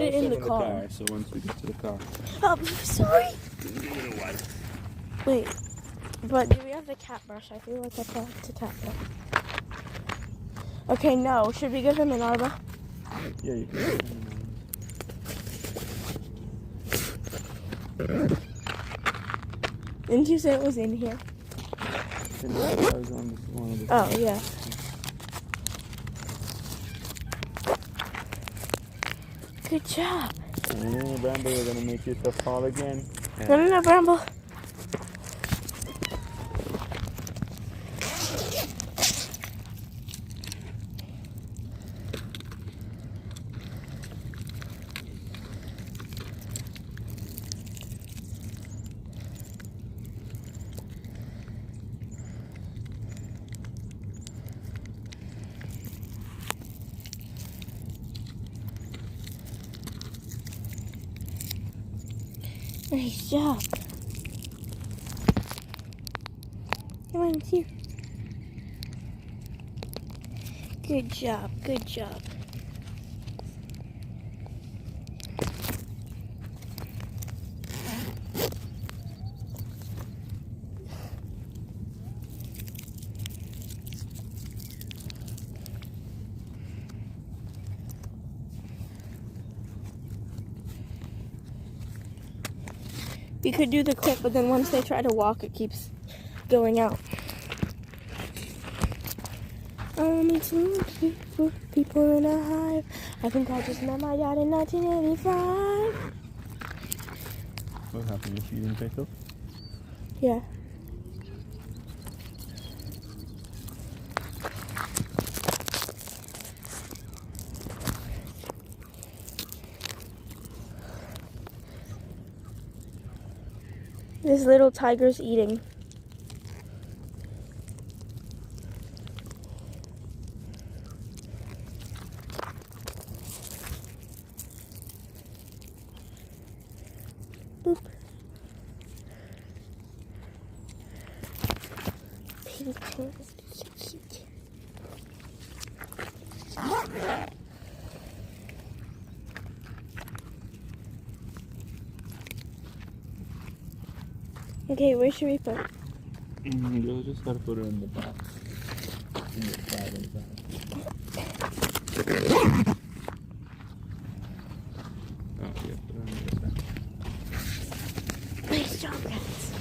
it in the car. So once we get to the car. Oh, sorry. Give it a wipe. Wait, but do we have the cat brush? I feel like I have to cat brush. Okay, no. Should we give him an arbor? Yeah, you can. Didn't you say it was in here? Oh, yeah. Good job. Bramble, you're gonna make yourself fall again. No, Bramble. Nice job. Come on, here. Good job, good job. You could do the clip, but then once they try to walk, it keeps going out. It's people in a hive. I think I just met my dad in 1985. What happened if you didn't pick up? Yeah. This little tiger's eating. Boop. Baby penguins are so cute. Okay, where should we put? You'll just gotta put her in the box. In the side inside. Oh, yeah, put her on the other side. Nice job, guys.